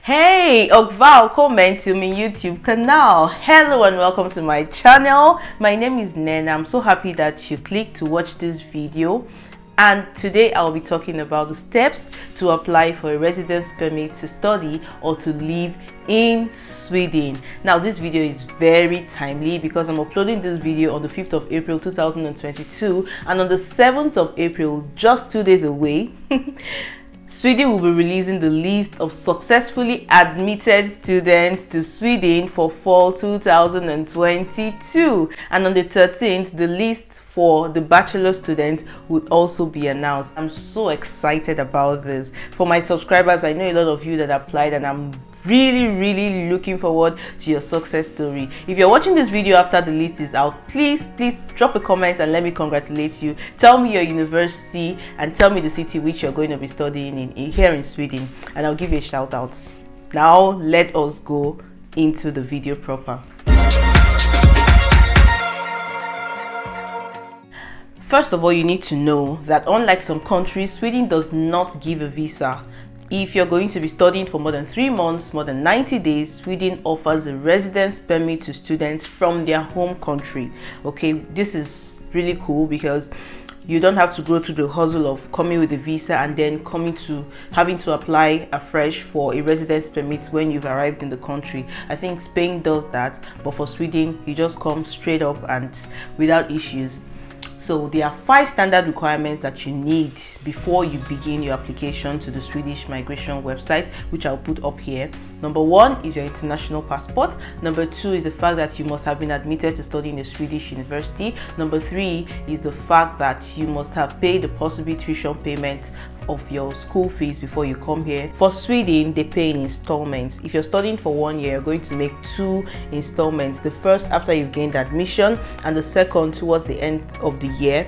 Hey, Ogval, comment to my YouTube canal. Hello and welcome to my channel. My name is Nena. I'm so happy that you clicked to watch this video. And today I'll be talking about the steps to apply for a residence permit to study or to live in Sweden. Now this video is very timely because I'm uploading this video on the 5th of April 2022, and on the 7th of April, just 2 days away, Sweden will be releasing the list of successfully admitted students to Sweden for fall 2022, and on the 13th the list for the bachelor students would also be announced. I'm so excited about this. For my subscribers, I know a lot of you that applied, and I'm really looking forward to your success story. If you're watching this video after the list is out, please drop a comment and let me congratulate you. Tell me your university and tell me the city which you're going to be studying in here in Sweden, and I'll give you a shout out. Now let us go into the video proper. First of all, you need to know that unlike some countries, Sweden does not give a visa. If you're going to be studying for more than 3 months, more than 90 days, Sweden offers a residence permit to students from their home country. Okay, this is really cool because you don't have to go through the hustle of coming with a visa and then having to apply afresh for a residence permit when you've arrived in the country. I think Spain does that, but for Sweden, you just come straight up and without issues. So there are 5 standard requirements that you need before you begin your application to the Swedish migration website, which I'll put up here. Number 1 is your international passport. Number 2 is the fact that you must have been admitted to study in a Swedish university. Number 3 is the fact that you must have paid the possible tuition payment of your school fees before you come here. For Sweden, they pay in installments. If you're studying for 1 year, you're going to make 2 installments. The first after you've gained admission, and the second towards the end of the year.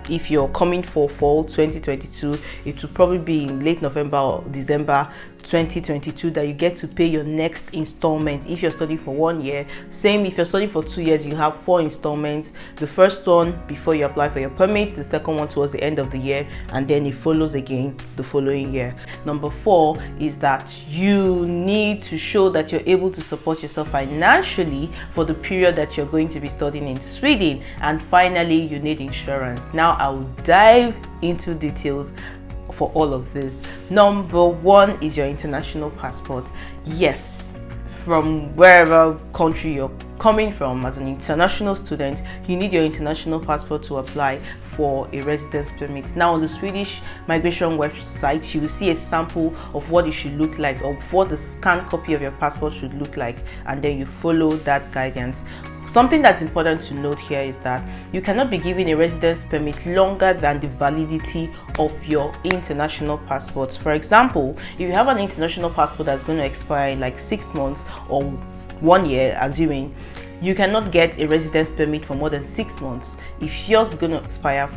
If you're coming for fall 2022, it will probably be in late November or December 2022 that you get to pay your next installment. If you're studying for 1 year, same. If you're studying for 2 years, you have 4 installments. The first one before you apply for your permit, the second one towards the end of the year, and then it follows again the following year. Number 4 is that you need to show that you're able to support yourself financially for the period that you're going to be studying in Sweden. And finally, you need insurance. Now I will dive into details for all of this. Number 1 is your international passport. Yes, from wherever country you're coming from as an international student, you need your international passport to apply for a residence permit. Now on the Swedish migration website, you will see a sample of what it should look like, or what the scanned copy of your passport should look like, and then you follow that guidance. Something that's important to note here is that you cannot be given a residence permit longer than the validity of your international passport. For example, if you have an international passport that's going to expire in like 6 months or 1 year, assuming, you cannot get a residence permit for more than 6 months. If yours is going to expire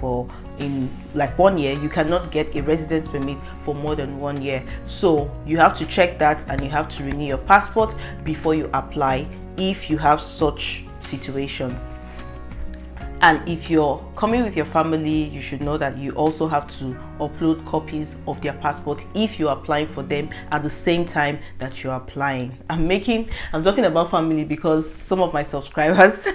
in like 1 year, you cannot get a residence permit for more than 1 year. So you have to check that, and you have to renew your passport before you apply if you have such situations. And if you're coming with your family, you should know that you also have to upload copies of their passport if you're applying for them at the same time that you're applying. I'm talking about family because some of my subscribers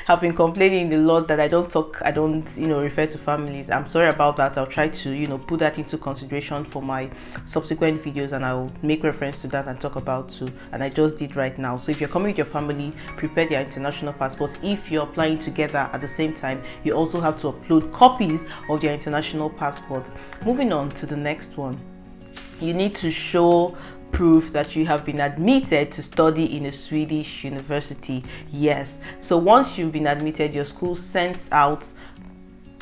have been complaining a lot that I don't refer to families. I'm sorry about that. I'll try to put that into consideration for my subsequent videos, and I'll make reference to that and talk about too, and I just did right now. So if you're coming with your family, prepare their international passports. If you're applying together at the same time, you also have to upload copies of their international passports. Moving on to the next one, you need to show proof that you have been admitted to study in a Swedish university. Yes, so once you've been admitted, your school sends out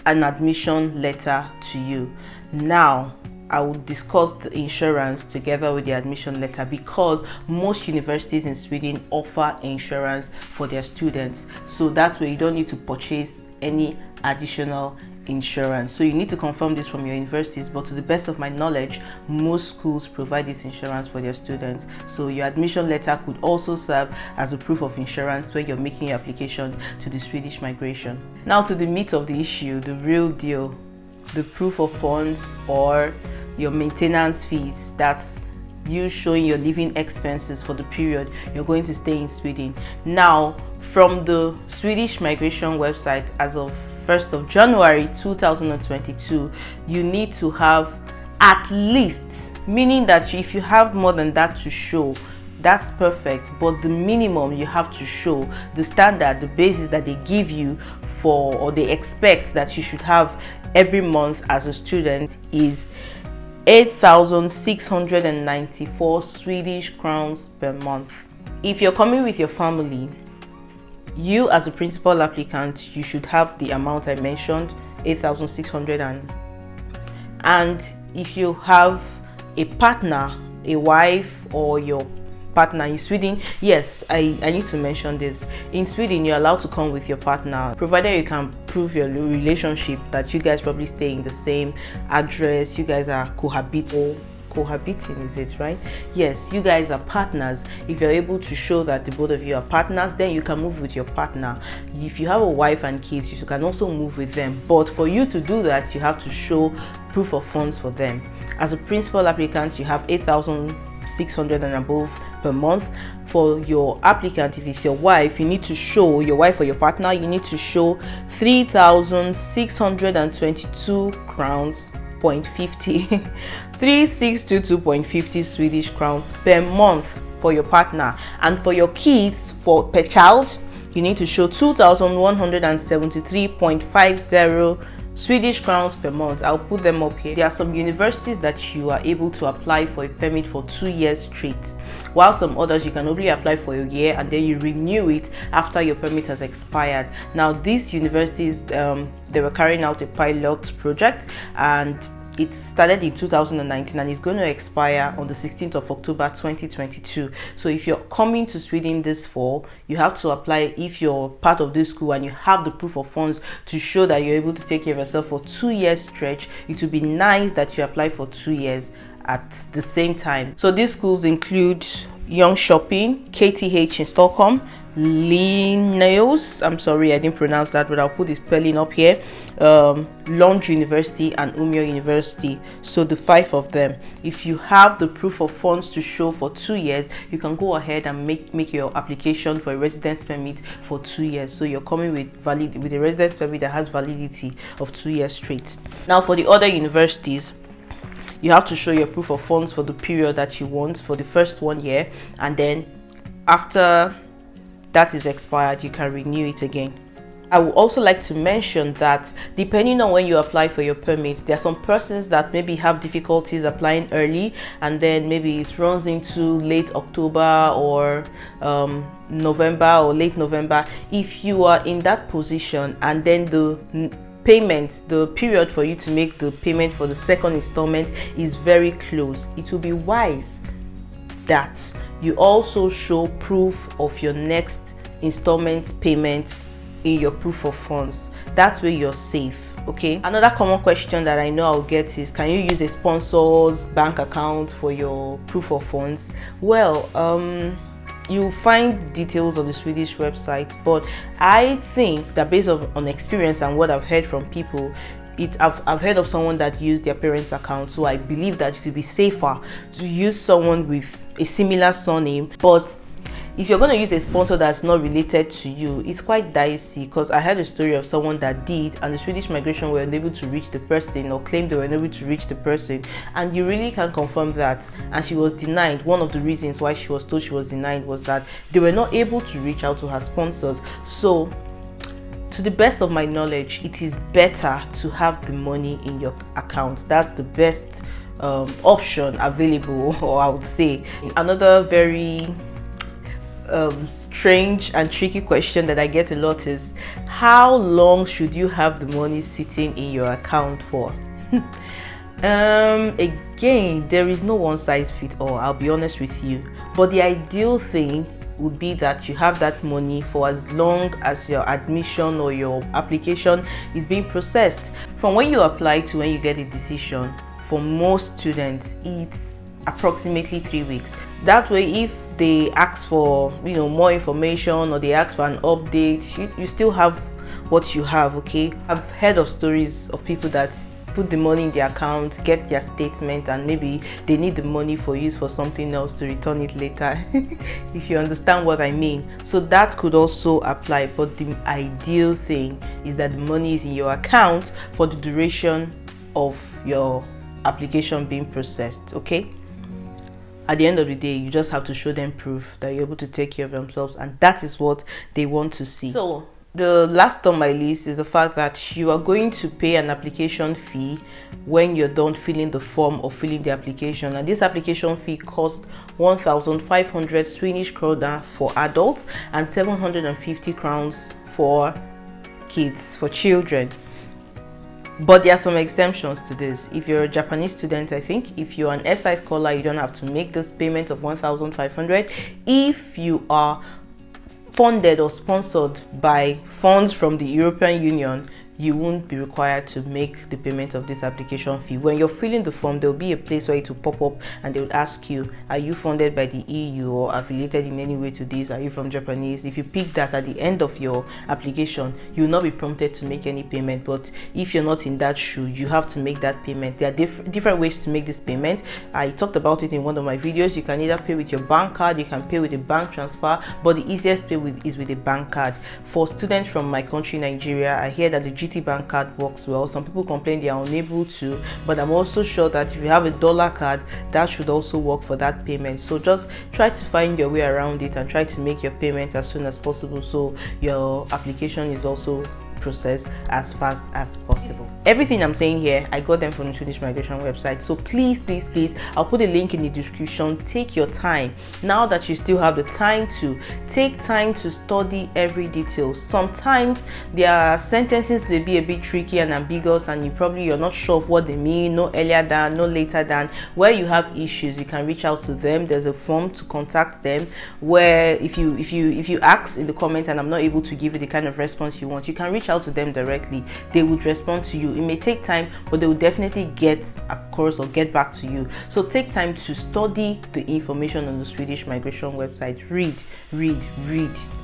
an admission letter to you. Now I will discuss the insurance together with the admission letter, because most universities in Sweden offer insurance for their students, so that way you don't need to purchase any additional insurance. So you need to confirm this from your universities, but to the best of my knowledge, most schools provide this insurance for their students. So your admission letter could also serve as a proof of insurance when you're making your application to the Swedish migration. Now to the meat of the issue, the real deal, the proof of funds or your maintenance fees. That's you showing your living expenses for the period you're going to stay in Sweden. Now, from the Swedish migration website, as of 1st of January 2022, you need to have at least, meaning that if you have more than that to show, that's perfect, but the minimum you have to show, the standard, the basis that they give you for, or they expect that you should have every month as a student, is 8,694 Swedish crowns per month. If you're coming with your family, you as a principal applicant, you should have the amount I mentioned, 8,600, and if you have a partner, a wife, or your partner in Sweden, yes, I need to mention this. In Sweden, you're allowed to come with your partner, provided you can prove your relationship, that you guys probably stay in the same address, you guys are cohabiting, is it right? Yes, you guys are partners. If you're able to show that the both of you are partners, then you can move with your partner. If you have a wife and kids, you can also move with them, but for you to do that, you have to show proof of funds for them. As a principal applicant, you have 8,600 and above per month. For your applicant, if it's your wife, you need to show, your wife or your partner, you need to show 3,622 crowns, 3622.50 Swedish crowns per month for your partner. And for your kids, per child, you need to show 2,173.50 Swedish crowns per month. I'll put them up here. There are some universities that you are able to apply for a permit for 2 years straight, while some others you can only apply for a year and then you renew it after your permit has expired. Now, these universities, they were carrying out a pilot project, and it started in 2019 and it's going to expire on the 16th of October 2022. So if you're coming to Sweden this fall, you have to apply if you're part of this school and you have the proof of funds to show that you're able to take care of yourself for 2 years stretch. It would be nice that you apply for 2 years at the same time. So these schools include Young Shopping, KTH in Stockholm, Linnaeus, I'm sorry I didn't pronounce that, but I'll put the spelling up here, Lund University and Umeå University. So the 5 of them. If you have the proof of funds to show for 2 years, you can go ahead and make your application for a residence permit for 2 years. So you're coming with a residence permit that has validity of 2 years straight. Now, for the other universities, you have to show your proof of funds for the period that you want for the first 1 year, and then after that is expired, you can renew it again. I would also like to mention that depending on when you apply for your permit, there are some persons that maybe have difficulties applying early, and then maybe it runs into late October or November or late November. If you are in that position and then the period for you to make the payment for the second installment is very close, it will be wise that you also show proof of your next installment payment in your proof of funds. That way you're safe. Okay, another common question that I know I'll get is, can you use a sponsor's bank account for your proof of funds? Well, you'll find details on the Swedish website, but I think that based on experience and what I've heard from people, I've heard of someone that used their parents' account, so I believe that it will be safer to use someone with a similar surname. But if you're going to use a sponsor that's not related to you, it's quite dicey, because I heard a story of someone that did, and the Swedish migration were unable to reach the person, or claimed they were unable to reach the person, and you really can't confirm that, and she was denied. One of the reasons why she was told she was denied was that they were not able to reach out to her sponsors. So to the best of my knowledge, it is better to have the money in your account. That's the best option available, or I would say. Another very strange and tricky question that I get a lot is, how long should you have the money sitting in your account for? Again, there is no one size fits all, I'll be honest with you, but the ideal thing would be that you have that money for as long as your admission or your application is being processed. From when you apply to when you get a decision, for most students it's approximately 3 weeks. That way, if they ask for more information, or they ask for an update, you still have what you have. Okay, I've heard of stories of people that put the money in the account, get their statement, and maybe they need the money for use for something else to return it later. If you understand what I mean. So that could also apply, but the ideal thing is that the money is in your account for the duration of your application being processed. Okay, at the end of the day, you just have to show them proof that you're able to take care of themselves, and that is what they want to see. So the last on my list is the fact that you are going to pay an application fee when you're done filling the form or filling the application, and this application fee costs 1,500 Swedish krona for adults and 750 crowns for kids, for children. But there are some exemptions to this. If you're a Japanese student, I think if you're an SI scholar, you don't have to make this payment of 1,500. If you are funded or sponsored by funds from the European Union, you won't be required to make the payment of this application fee. When you're filling the form, there'll be a place where it will pop up and they will ask you, are you funded by the EU or affiliated in any way to this? Are you from Japanese? If you pick that at the end of your application, you will not be prompted to make any payment. But if you're not in that shoe, you have to make that payment. There are different ways to make this payment. I talked about it in one of my videos. You can either pay with your bank card, you can pay with a bank transfer, but the easiest pay is with a bank card. For students from my country, Nigeria, I hear that the GT Bank card works well. Some people complain they are unable to, but I'm also sure that if you have a dollar card, that should also work for that payment. So just try to find your way around it and try to make your payment as soon as possible, so your application is also process as fast as possible. Everything I'm saying here, I got them from the Swedish migration website, so please I'll put a link in the description. Take your time. Now that you still have the time, to take time to study every detail. Sometimes their sentences may be a bit tricky and ambiguous, and you're not sure of what they mean. No earlier than, no later than. Where you have issues, you can reach out to them. There's a form to contact them, where if you ask in the comment and I'm not able to give you the kind of response you want, you can reach out to them directly. They would respond to you. It may take time, but they will definitely get across or get back to you. So take time to study the information on the Swedish migration website. Read.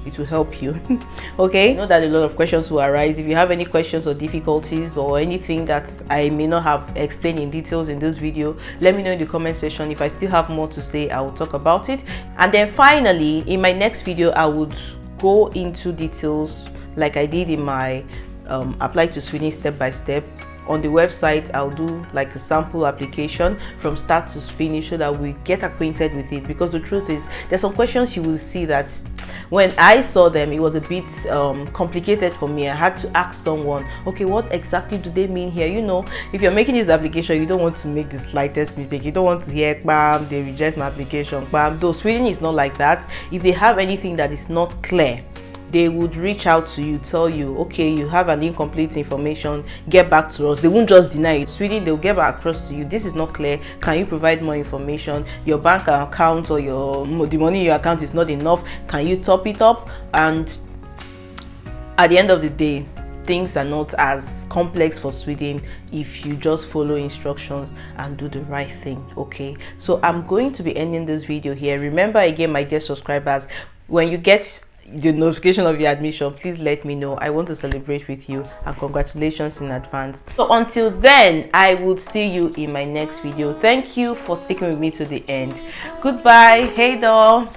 It will help you. Okay, I know that a lot of questions will arise. If you have any questions or difficulties or anything that I may not have explained in details in this video, let me know in the comment section. If I still have more to say, I will talk about it. And then finally, in my next video, I would go into details like I did in my apply to Sweden step by step. On the website, I'll do like a sample application from start to finish so that we get acquainted with it, because the truth is there's some questions you will see that when I saw them, it was a bit complicated for me. I had to ask someone, okay, what exactly do they mean here? You know, if you're making this application, you don't want to make the slightest mistake. You don't want to hear, bam, they reject my application, bam. Though Sweden is not like that. If they have anything that is not clear, they would reach out to you, tell you, okay, you have an incomplete information, get back to us. They won't just deny it. Sweden, they'll get back across to you. This is not clear. Can you provide more information? Your bank account or the money in your account is not enough. Can you top it up? And at the end of the day, things are not as complex for Sweden if you just follow instructions and do the right thing. Okay, so I'm going to be ending this video here. Remember again, my dear subscribers, when you get the notification of your admission, please let me know. I want to celebrate with you, and congratulations in advance. So until then, I will see you in my next video. Thank you for sticking with me to the end. Goodbye. Hey doll.